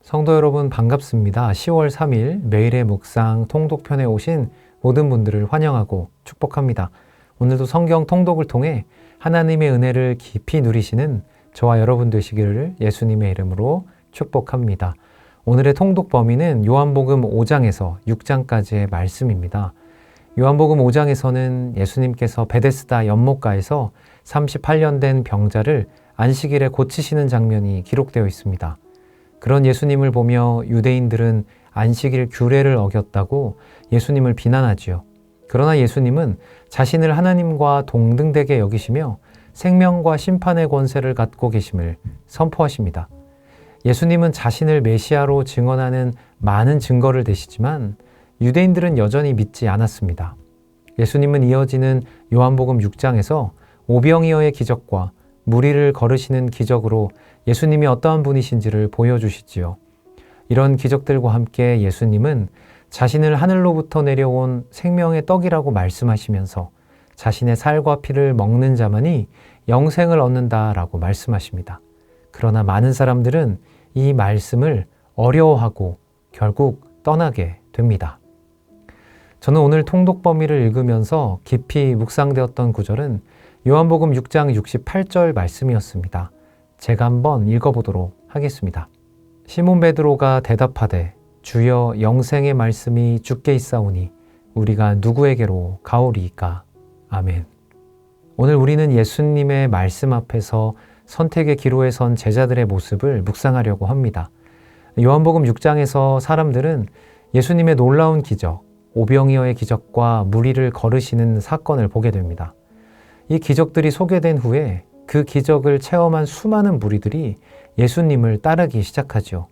성도 여러분 반갑습니다. 10월 3일 매일의 묵상 통독편에 오신 모든 분들을 환영하고 축복합니다. 오늘도 성경 통독을 통해 하나님의 은혜를 깊이 누리시는 저와 여러분 되시기를 예수님의 이름으로 축복합니다. 오늘의 통독 범위는 요한복음 5장에서 6장까지의 말씀입니다. 요한복음 5장에서는 예수님께서 베데스다 연못가에서 38년 된 병자를 안식일에 고치시는 장면이 기록되어 있습니다. 그런 예수님을 보며 유대인들은 안식일 규례를 어겼다고 예수님을 비난하지요. 그러나 예수님은 자신을 하나님과 동등되게 여기시며 생명과 심판의 권세를 갖고 계심을 선포하십니다. 예수님은 자신을 메시아로 증언하는 많은 증거를 대시지만 유대인들은 여전히 믿지 않았습니다. 예수님은 이어지는 요한복음 6장에서 오병이어의 기적과 무리를 거르시는 기적으로 예수님이 어떠한 분이신지를 보여주시지요. 이런 기적들과 함께 예수님은 자신을 하늘로부터 내려온 생명의 떡이라고 말씀하시면서 자신의 살과 피를 먹는 자만이 영생을 얻는다라고 말씀하십니다. 그러나 많은 사람들은 이 말씀을 어려워하고 결국 떠나게 됩니다. 저는 오늘 통독 범위를 읽으면서 깊이 묵상되었던 구절은 요한복음 6장 68절 말씀이었습니다. 제가 한번 읽어보도록 하겠습니다. 시몬 베드로가 대답하되 주여 영생의 말씀이 주께 있사오니 우리가 누구에게로 가오리이까? 아멘. 오늘 우리는 예수님의 말씀 앞에서 선택의 기로에 선 제자들의 모습을 묵상하려고 합니다. 요한복음 6장에서 사람들은 예수님의 놀라운 기적, 오병이어의 기적과 무리를 거르시는 사건을 보게 됩니다. 이 기적들이 소개된 후에 그 기적을 체험한 수많은 무리들이 예수님을 따르기 시작하죠.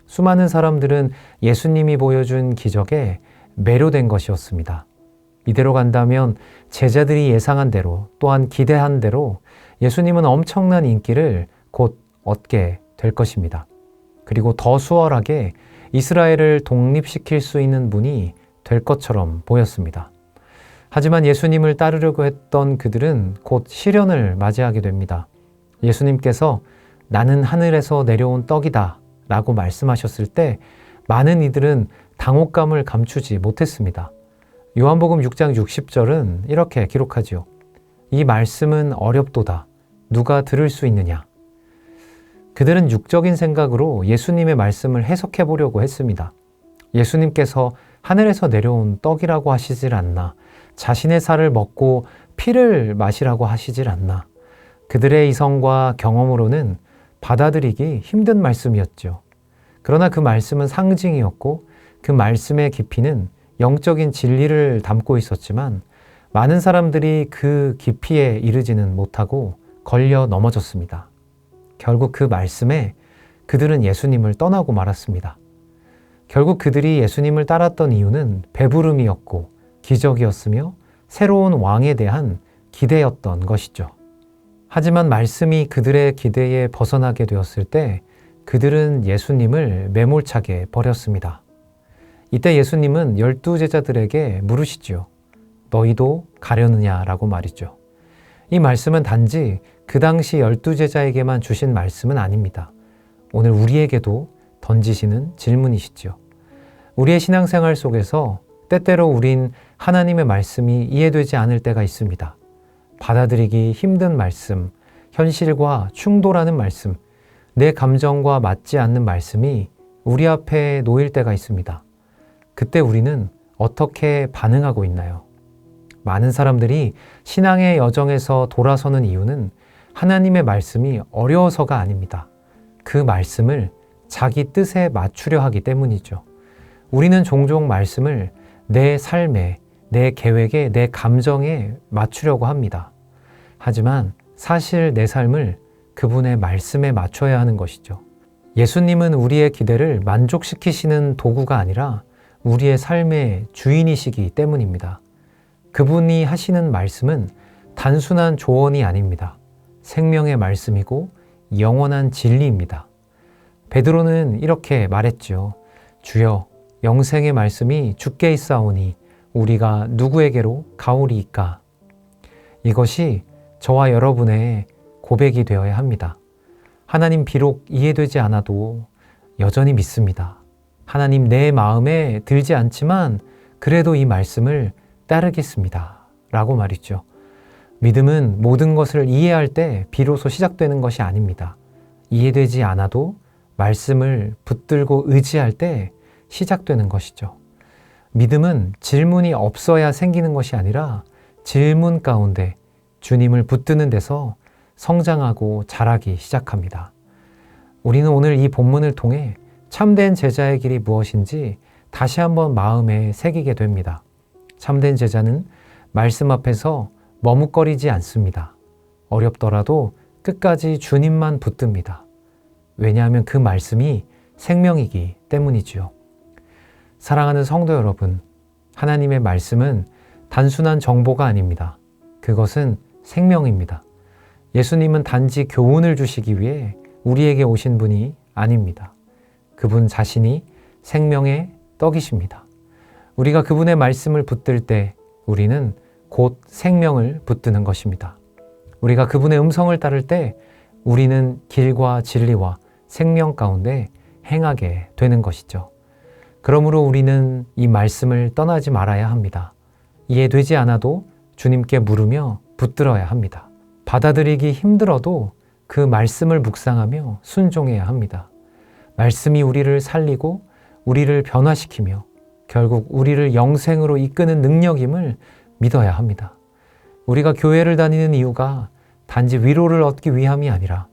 수많은 사람들은 예수님이 보여준 기적에 매료된 것이었습니다. 이대로 간다면 제자들이 예상한 대로 또한 기대한 대로 예수님은 엄청난 인기를 곧 얻게 될 것입니다. 그리고 더 수월하게 이스라엘을 독립시킬 수 있는 분이 될 것처럼 보였습니다. 하지만 예수님을 따르려고 했던 그들은 곧 시련을 맞이하게 됩니다. 예수님께서 나는 하늘에서 내려온 떡이다 라고 말씀하셨을 때 많은 이들은 당혹감을 감추지 못했습니다. 요한복음 6장 60절은 이렇게 기록하지요. 이 말씀은 어렵도다. 누가 들을 수 있느냐? 그들은 육적인 생각으로 예수님의 말씀을 해석해 보려고 했습니다. 예수님께서 하늘에서 내려온 떡이라고 하시질 않나? 자신의 살을 먹고 피를 마시라고 하시질 않나. 그들의 이성과 경험으로는 받아들이기 힘든 말씀이었죠. 그러나 그 말씀은 상징이었고 그 말씀의 깊이는 영적인 진리를 담고 있었지만 많은 사람들이 그 깊이에 이르지는 못하고 걸려 넘어졌습니다. 결국 그 말씀에 그들은 예수님을 떠나고 말았습니다. 결국 그들이 예수님을 따랐던 이유는 배부름이었고 기적이었으며 새로운 왕에 대한 기대였던 것이죠. 하지만 말씀이 그들의 기대에 벗어나게 되었을 때 그들은 예수님을 매몰차게 버렸습니다. 이때 예수님은 12제자들에게 물으시죠. 너희도 가려느냐라고 말이죠. 이 말씀은 단지 그 당시 12제자에게만 주신 말씀은 아닙니다. 오늘 우리에게도 던지시는 질문이시죠. 우리의 신앙생활 속에서 때때로 우린 하나님의 말씀이 이해되지 않을 때가 있습니다. 받아들이기 힘든 말씀, 현실과 충돌하는 말씀, 내 감정과 맞지 않는 말씀이 우리 앞에 놓일 때가 있습니다. 그때 우리는 어떻게 반응하고 있나요? 많은 사람들이 신앙의 여정에서 돌아서는 이유는 하나님의 말씀이 어려워서가 아닙니다. 그 말씀을 자기 뜻에 맞추려 하기 때문이죠. 우리는 종종 말씀을 내 삶에, 내 계획에, 내 감정에 맞추려고 합니다. 하지만 사실 내 삶을 그분의 말씀에 맞춰야 하는 것이죠. 예수님은 우리의 기대를 만족시키시는 도구가 아니라 우리의 삶의 주인이시기 때문입니다. 그분이 하시는 말씀은 단순한 조언이 아닙니다. 생명의 말씀이고 영원한 진리입니다. 베드로는 이렇게 말했죠. 주여, 영생의 말씀이 주께 있사오니 우리가 누구에게로 가오리이까? 이것이 저와 여러분의 고백이 되어야 합니다. 하나님 비록 이해되지 않아도 여전히 믿습니다. 하나님 내 마음에 들지 않지만 그래도 이 말씀을 따르겠습니다. 라고 말이죠. 믿음은 모든 것을 이해할 때 비로소 시작되는 것이 아닙니다. 이해되지 않아도 말씀을 붙들고 의지할 때 시작되는 것이죠. 믿음은 질문이 없어야 생기는 것이 아니라 질문 가운데 주님을 붙드는 데서 성장하고 자라기 시작합니다. 우리는 오늘 이 본문을 통해 참된 제자의 길이 무엇인지 다시 한번 마음에 새기게 됩니다. 참된 제자는 말씀 앞에서 머뭇거리지 않습니다. 어렵더라도 끝까지 주님만 붙듭니다. 왜냐하면 그 말씀이 생명이기 때문이지요. 사랑하는 성도 여러분, 하나님의 말씀은 단순한 정보가 아닙니다. 그것은 생명입니다. 예수님은 단지 교훈을 주시기 위해 우리에게 오신 분이 아닙니다. 그분 자신이 생명의 떡이십니다. 우리가 그분의 말씀을 붙들 때 우리는 곧 생명을 붙드는 것입니다. 우리가 그분의 음성을 따를 때 우리는 길과 진리와 생명 가운데 행하게 되는 것이죠. 그러므로 우리는 이 말씀을 떠나지 말아야 합니다. 이해되지 않아도 주님께 물으며 붙들어야 합니다. 받아들이기 힘들어도 그 말씀을 묵상하며 순종해야 합니다. 말씀이 우리를 살리고 우리를 변화시키며 결국 우리를 영생으로 이끄는 능력임을 믿어야 합니다. 우리가 교회를 다니는 이유가 단지 위로를 얻기 위함이 아니라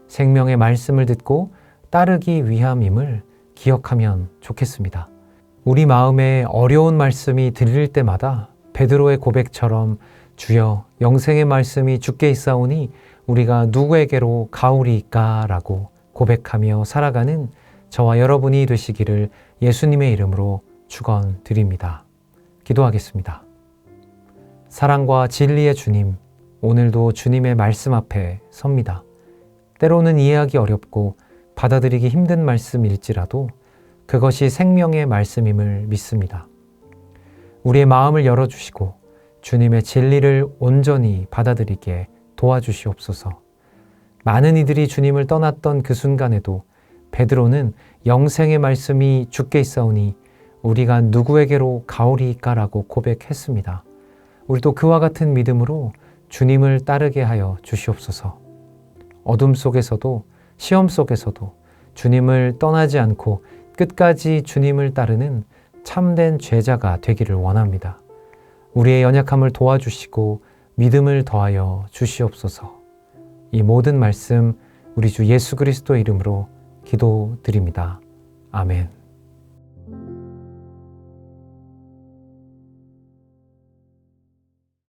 생명의 말씀을 듣고 따르기 위함임을 기억하면 좋겠습니다. 우리 마음에 어려운 말씀이 들릴 때마다 베드로의 고백처럼 주여 영생의 말씀이 주께 있사오니 우리가 누구에게로 가오리이까 라고 고백하며 살아가는 저와 여러분이 되시기를 예수님의 이름으로 축원드립니다. 기도하겠습니다. 사랑과 진리의 주님, 오늘도 주님의 말씀 앞에 섭니다. 때로는 이해하기 어렵고 받아들이기 힘든 말씀일지라도 그것이 생명의 말씀임을 믿습니다. 우리의 마음을 열어주시고 주님의 진리를 온전히 받아들이게 도와주시옵소서. 많은 이들이 주님을 떠났던 그 순간에도 베드로는 영생의 말씀이 주께 있사오니 우리가 누구에게로 가오리이까라고 고백했습니다. 우리도 그와 같은 믿음으로 주님을 따르게 하여 주시옵소서. 어둠 속에서도 시험 속에서도 주님을 떠나지 않고 끝까지 주님을 따르는 참된 제자가 되기를 원합니다. 우리의 연약함을 도와주시고 믿음을 더하여 주시옵소서. 이 모든 말씀 우리 주 예수 그리스도 이름으로 기도드립니다. 아멘.